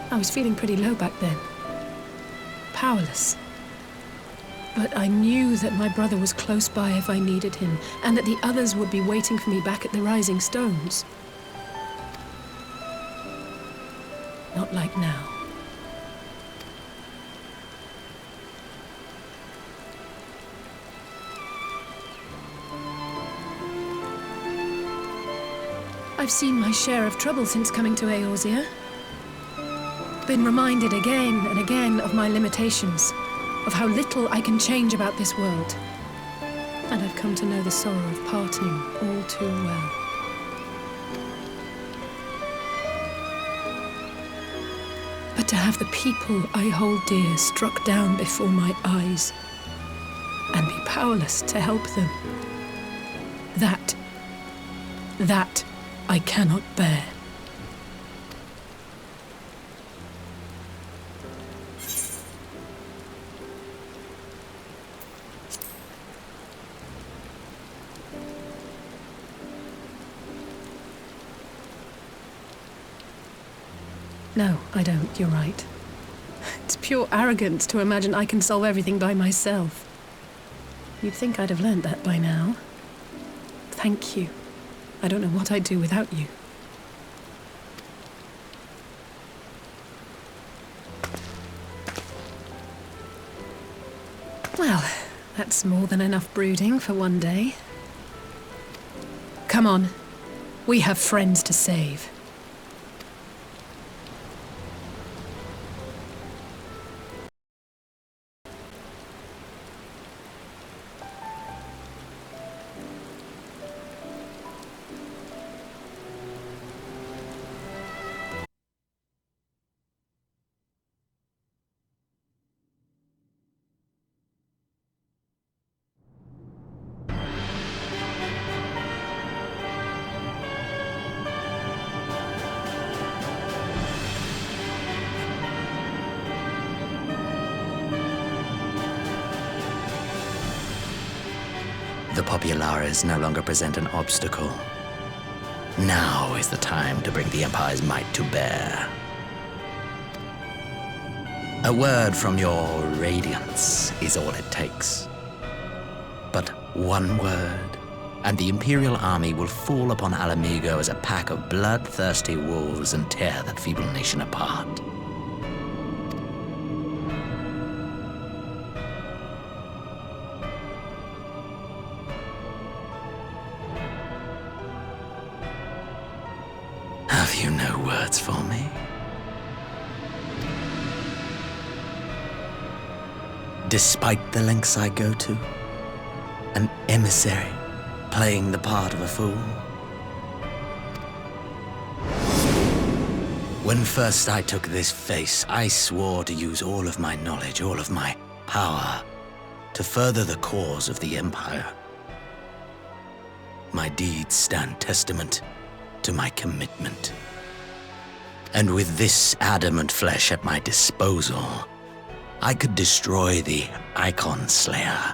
I was feeling pretty low back then. Powerless. But I knew that my brother was close by if I needed him, and that the others would be waiting for me back at the Rising Stones. Not like now. I've seen my share of trouble since coming to Eorzea. Been reminded again and again of my limitations, of how little I can change about this world. And I've come to know the sorrow of parting all too well. But to have the people I hold dear struck down before my eyes, and be powerless to help them, that I cannot bear. No, I don't. You're right. It's pure arrogance to imagine I can solve everything by myself. You'd think I'd have learned that by now. Thank you. I don't know what I'd do without you. Well, that's more than enough brooding for one day. Come on. We have friends to save. The Populares no longer present an obstacle. Now is the time to bring the Empire's might to bear. A word from your Radiance is all it takes. But one word, and the Imperial army will fall upon Alamigo as a pack of bloodthirsty wolves and tear that feeble nation apart. Have you no words for me? Despite the lengths I go to, an emissary playing the part of a fool. When first I took this face, I swore to use all of my knowledge, all of my power, to further the cause of the Empire. My deeds stand testament to my commitment. And with this adamant flesh at my disposal, I could destroy the Icon Slayer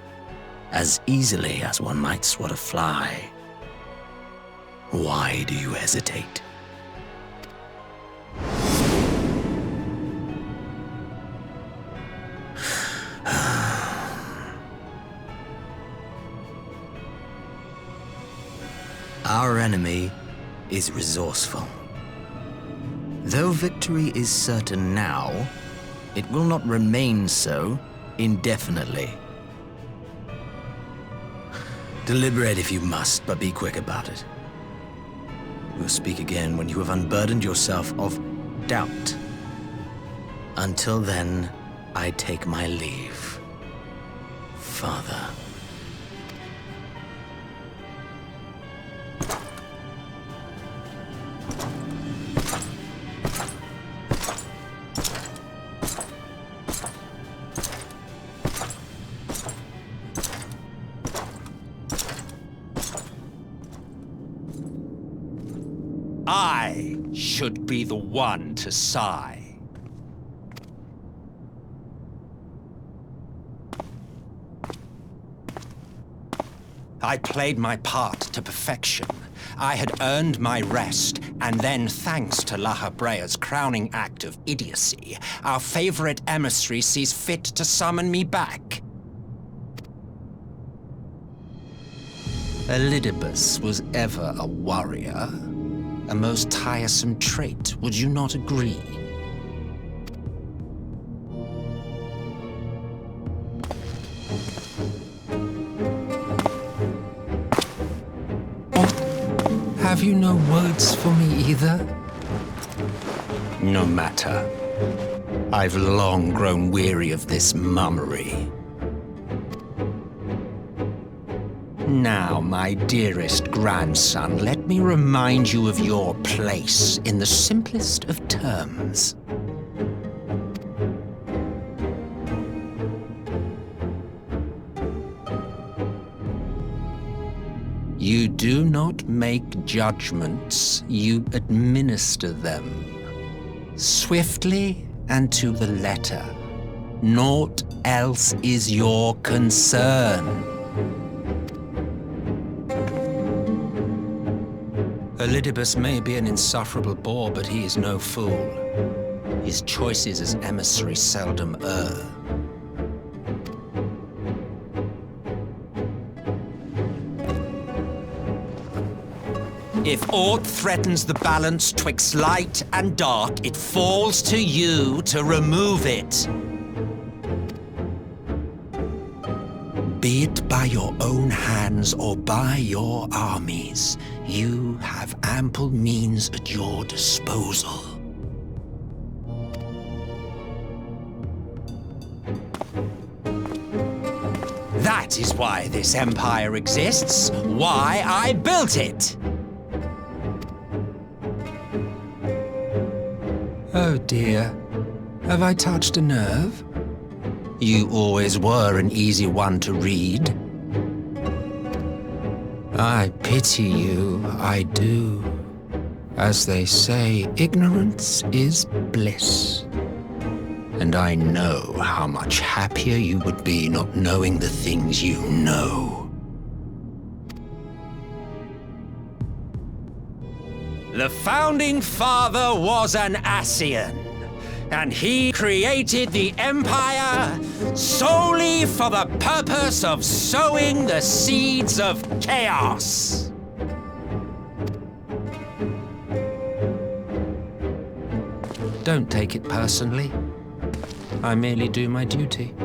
as easily as one might swat a fly. Why do you hesitate? Our enemy is resourceful. Though victory is certain now, it will not remain so indefinitely. Deliberate if you must, but be quick about it. We'll speak again when you have unburdened yourself of doubt. Until then, I take my leave, Father. I should be the one to sigh. I played my part to perfection. I had earned my rest, and then, thanks to La Habrea's crowning act of idiocy, our favorite emissary sees fit to summon me back. Elidibus was ever a warrior. A most tiresome trait, would you not agree? Have you no words for me either? No matter. I've long grown weary of this mummery. Now, my dearest grandson, let me remind you of your place in the simplest of terms. You do not make judgments, you administer them. Swiftly and to the letter. Naught else is your concern. Elidibus may be an insufferable bore, but he is no fool. His choices as emissary seldom err. If aught threatens the balance twixt light and dark, it falls to you to remove it. Be it by your own hands or by your armies, you have ample means at your disposal. That is why this empire exists, why I built it. Oh dear, have I touched a nerve? You always were an easy one to read. I pity you, I do. As they say, ignorance is bliss. And I know how much happier you would be not knowing the things you know. The Founding Father was an Ascian, and he created the Empire solely for the purpose of sowing the seeds of chaos. Don't take it personally. I merely do my duty.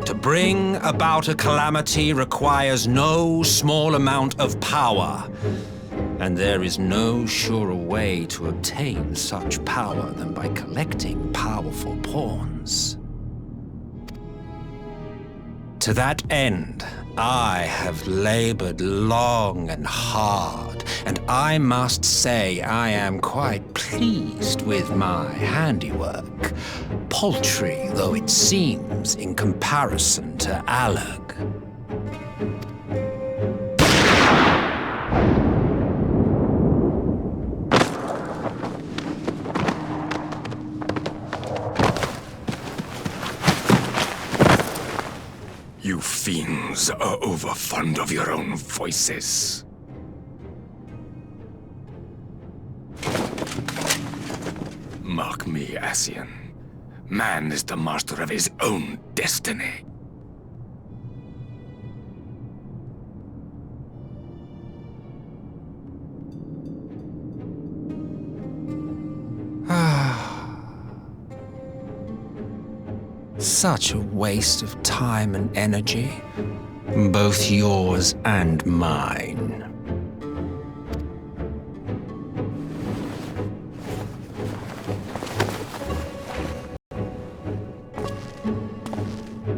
To bring about a calamity requires no small amount of power, and there is no surer way to obtain such power than by collecting powerful pawns. To that end, I have labored long and hard, and I must say I am quite pleased with my handiwork, paltry though it seems in comparison to Alag. You fiends are overfond of your own voices. Mark me, Ascian. Man is the master of his own destiny. Such a waste of time and energy, both yours and mine.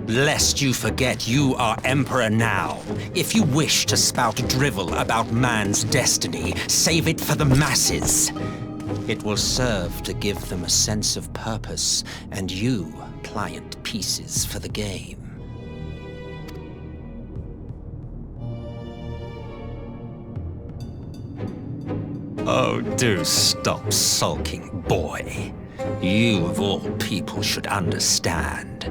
Lest you forget you are Emperor now. If you wish to spout drivel about man's destiny, save it for the masses. It will serve to give them a sense of purpose, and you pliant pieces for the game. Oh, do stop sulking, boy. You, of all people, should understand.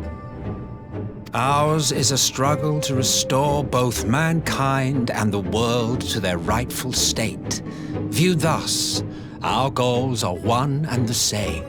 Ours is a struggle to restore both mankind and the world to their rightful state. Viewed thus, our goals are one and the same.